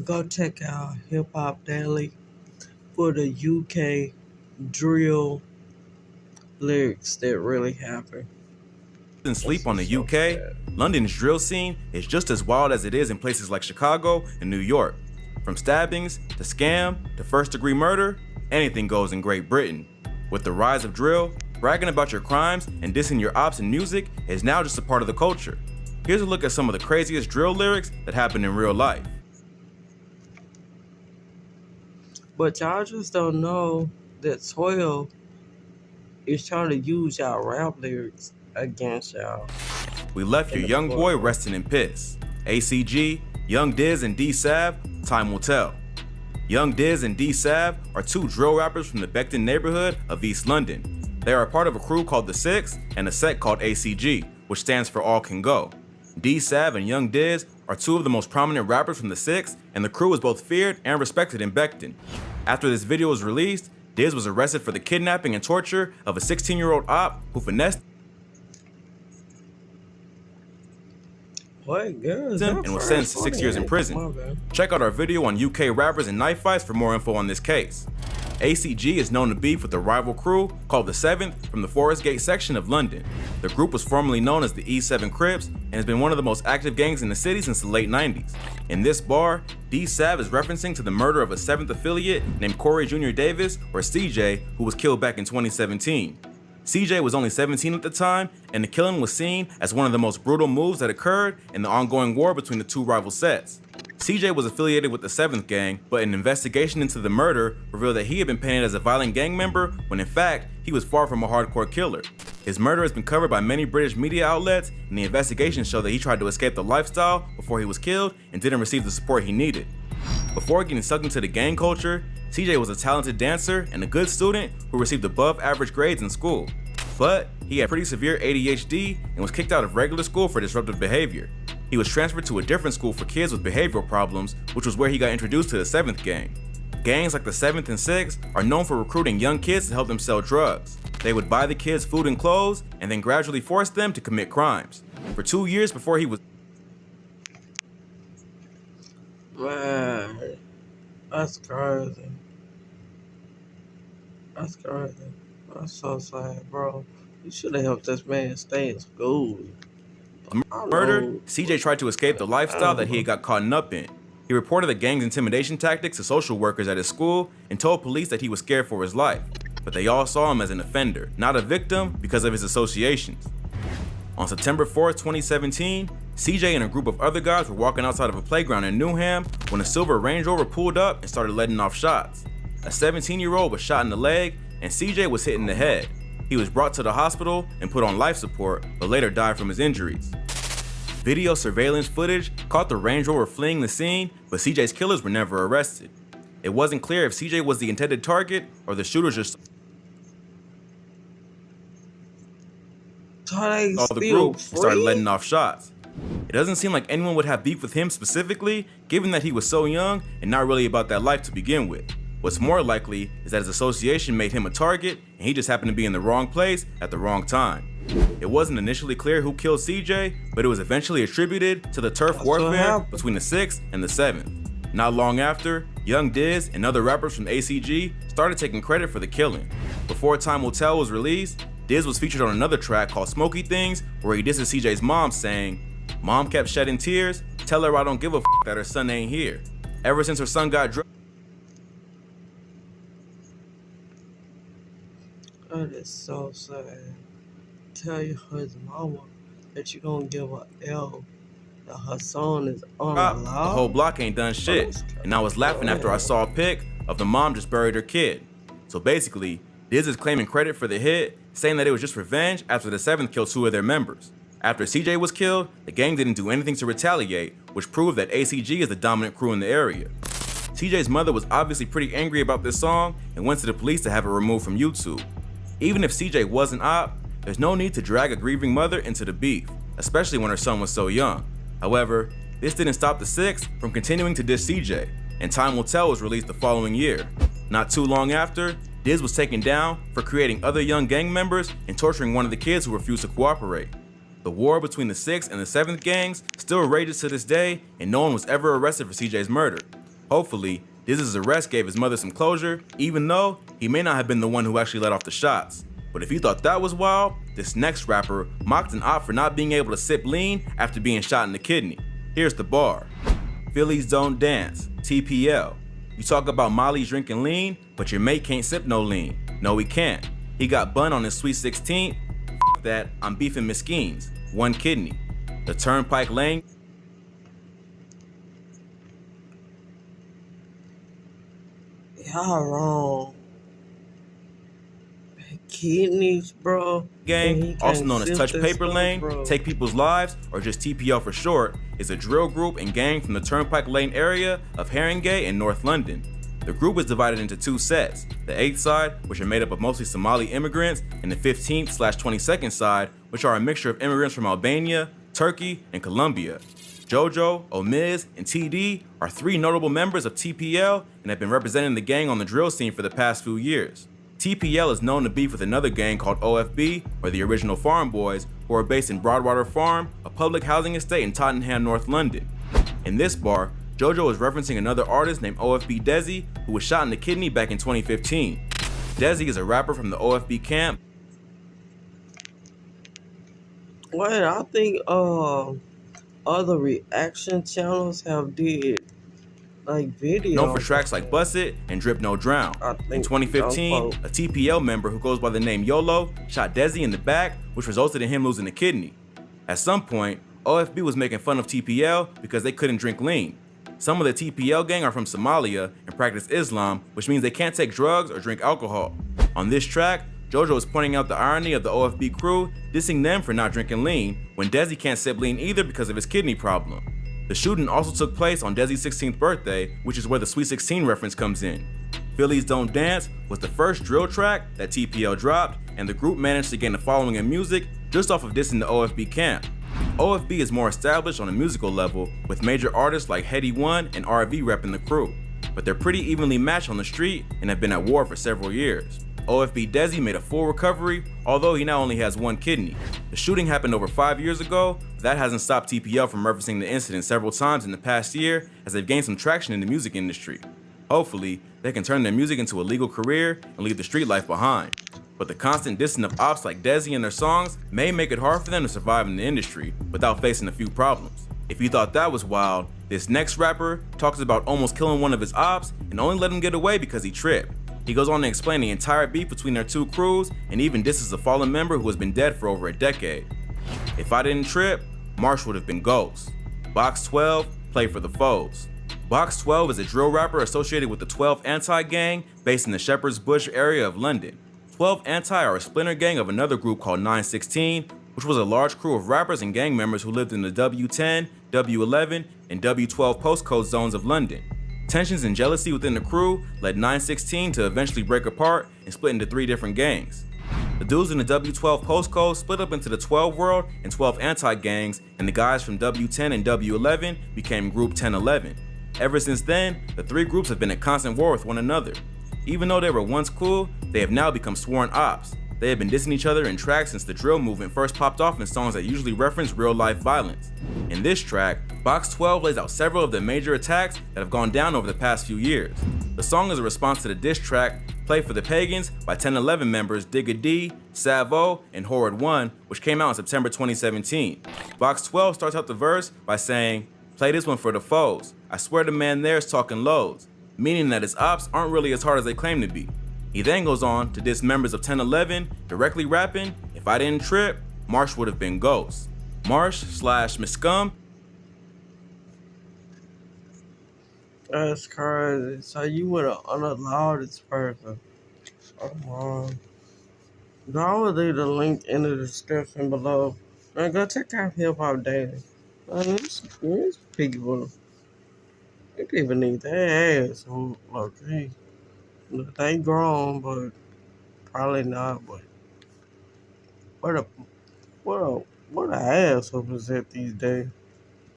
Go check out Hip Hop Daily for the UK drill lyrics that really happen. And sleep This on is the so UK, sad. London's drill scene is just as wild as it is in places like Chicago and New York. From stabbings to scam to first-degree murder, anything goes in Great Britain. With the rise of drill, bragging about your crimes and dissing your ops in music is now just a part of the culture. Here's a look at some of the craziest drill lyrics that happen in real life. But y'all just don't know that 12 is trying to use y'all rap lyrics against y'all. We left your young boy resting in piss. ACG, Young Diz and D-Sav, time will tell. Young Diz and D-Sav are two drill rappers from the Beckton neighborhood of East London. They are a part of a crew called The Six and a set called ACG, which stands for All Can Go. D-Sav and Young Diz are two of the most prominent rappers from The Six, and the crew is both feared and respected in Beckton. After this video was released, Diz was arrested for the kidnapping and torture of a 16-year-old op who finessed him and was sentenced to 6 years in prison. Check out our video on UK rappers and knife fights for more info on this case. ACG is known to beef with a rival crew called the Seventh from the Forest Gate section of London. The group was formerly known as the E7 Crips and has been one of the most active gangs in the city since the late 90s. In this bar, D-Sav is referencing to the murder of a 7th affiliate named Corey Jr. Davis, or CJ, who was killed back in 2017. CJ was only 17 at the time, and the killing was seen as one of the most brutal moves that occurred in the ongoing war between the two rival sets. CJ was affiliated with the 7th gang, but an investigation into the murder revealed that he had been painted as a violent gang member when in fact, he was far from a hardcore killer. His murder has been covered by many British media outlets, and the investigations show that he tried to escape the lifestyle before he was killed and didn't receive the support he needed. Before getting sucked into the gang culture, CJ was a talented dancer and a good student who received above average grades in school. But he had pretty severe ADHD and was kicked out of regular school for disruptive behavior. He was transferred to a different school for kids with behavioral problems, which was where he got introduced to the 7th gang. Gangs like the 7th and 6th are known for recruiting young kids to help them sell drugs. They would buy the kids food and clothes and then gradually force them to commit crimes. For 2 years before he was Man, that's crazy. That's crazy. That's so sad, bro. You should have helped this man stay in school. murdered, CJ tried to escape the lifestyle that he had got caught up in. He reported the gang's intimidation tactics to social workers at his school and told police that he was scared for his life. But they all saw him as an offender, not a victim because of his associations. On September 4th, 2017, CJ and a group of other guys were walking outside of a playground in Newham when a silver Range Rover pulled up and started letting off shots. A 17-year-old was shot in the leg and CJ was hit in the head. He was brought to the hospital and put on life support, but later died from his injuries. Video surveillance footage caught the Range Rover fleeing the scene, but CJ's killers were never arrested. It wasn't clear if CJ was the intended target or the shooters just saw the group and started letting off shots. It doesn't seem like anyone would have beef with him specifically, given that he was so young and not really about that life to begin with. What's more likely is that his association made him a target and he just happened to be in the wrong place at the wrong time. It wasn't initially clear who killed CJ, but it was eventually attributed to the turf warfare between the 6th and the 7th. Not long after, Young Diz and other rappers from ACG started taking credit for the killing. Before Time Will Tell was released, Diz was featured on another track called Smoky Things, where he disses CJ's mom saying, "Mom kept shedding tears, tell her I don't give a f that her son ain't here. Ever since her son got drugged." That is so sad. Tell his mama that you don't give a L, that her son is on The whole block ain't done shit, and I was laughing after I saw a pic of the mom just buried her kid. So basically, Diz is claiming credit for the hit, saying that it was just revenge after the 7th killed 2 of their members. After CJ was killed, the gang didn't do anything to retaliate, which proved that ACG is the dominant crew in the area. CJ's mother was obviously pretty angry about this song and went to the police to have it removed from YouTube. Even if CJ was an op, there's no need to drag a grieving mother into the beef, especially when her son was so young. However, this didn't stop the 6th from continuing to diss CJ, and Time Will Tell was released the following year. Not too long after, Diz was taken down for creating other young gang members and torturing one of the kids who refused to cooperate. The war between the 6th and the 7th gangs still rages to this day, and no one was ever arrested for CJ's murder. Hopefully, Diz's arrest gave his mother some closure, even though he may not have been the one who actually let off the shots. But if you thought that was wild, this next rapper mocked an op for not being able to sip lean after being shot in the kidney. Here's the bar. Phillies don't dance, TPL. You talk about Molly's drinking lean, but your mate can't sip no lean. No, he can't. He got bun on his sweet 16. F that, I'm beefing Mesquines. One kidney. The Turnpike Lane. Y'all wrong. Kidneys, bro. Gang, also known as Touch Paper Lane, bro. Take People's Lives, or just TPL for short, is a drill group and gang from the Turnpike Lane area of Haringey and North London. The group is divided into two sets, the 8th side, which are made up of mostly Somali immigrants, and the 15th/22nd side, which are a mixture of immigrants from Albania, Turkey, and Colombia. Jojo, Omiz, and TD are 3 notable members of TPL and have been representing the gang on the drill scene for the past few years. TPL is known to beef with another gang called OFB, or the Original Farm Boys, who are based in Broadwater Farm, a public housing estate in Tottenham, North London. In this bar, Jojo is referencing another artist named OFB Desi, who was shot in the kidney back in 2015. Desi is a rapper from the OFB camp. Wait, I think other reaction channels have did like videos. Known for tracks like Bust It and Drip No Drown. In 2015, a TPL member who goes by the name YOLO shot Desi in the back, which resulted in him losing a kidney. At some point, OFB was making fun of TPL because they couldn't drink lean. Some of the TPL gang are from Somalia and practice Islam, which means they can't take drugs or drink alcohol. On this track, Jojo is pointing out the irony of the OFB crew dissing them for not drinking lean when Desi can't sip lean either because of his kidney problem. The shooting also took place on Desi's 16th birthday, which is where the Sweet 16 reference comes in. Phillies Don't Dance was the first drill track that TPL dropped, and the group managed to gain a following in music just off of dissing the OFB camp. OFB is more established on a musical level, with major artists like Heady One and RV repping the crew, but they're pretty evenly matched on the street and have been at war for several years. OFB Desi made a full recovery, although he now only has one kidney. The shooting happened over 5 years ago, but that hasn't stopped TPL from referencing the incident several times in the past year as they've gained some traction in the music industry. Hopefully, they can turn their music into a legal career and leave the street life behind. But the constant dissing of ops like Desi in their songs may make it hard for them to survive in the industry without facing a few problems. If you thought that was wild, this next rapper talks about almost killing one of his ops and only let him get away because he tripped. He goes on to explain the entire beef between their two crews and even disses a fallen member who has been dead for over a decade. If I didn't trip, Marsh would have been Ghost. Box 12, play for the foes. Box 12 is a drill rapper associated with the 12 Anti gang based in the Shepherd's Bush area of London. 12 Anti are a splinter gang of another group called 916, which was a large crew of rappers and gang members who lived in the W10, W11, and W12 postcode zones of London. Tensions and jealousy within the crew led 916 to eventually break apart and split into 3 different gangs. The dudes in the W12 postcode split up into the 12 World and 12 Anti gangs, and the guys from W10 and W11 became Group 1011. Ever since then, the 3 groups have been at constant war with one another. Even though they were once cool, they have now become sworn ops. They have been dissing each other in tracks since the drill movement first popped off in songs that usually reference real-life violence. In this track, Box 12 lays out several of the major attacks that have gone down over the past few years. The song is a response to the diss track Play for the Pagans by 1011 members Digga D, Savo, and Horrid One, which came out in September 2017. Box 12 starts out the verse by saying, "Play this one for the foes. I swear the man there is talking loads," meaning that his ops aren't really as hard as they claim to be. He then goes on to diss members of 1011, directly rapping, "If I didn't trip, Marsh would have been Ghost." Marsh/Miscum. That's crazy. So you would have unallowed this person. Oh, I will leave the link in the description below. Man, go check out Hip Hop Daily. These people need their ass. Okay. They grown, but probably not. But what a asshole is that these days.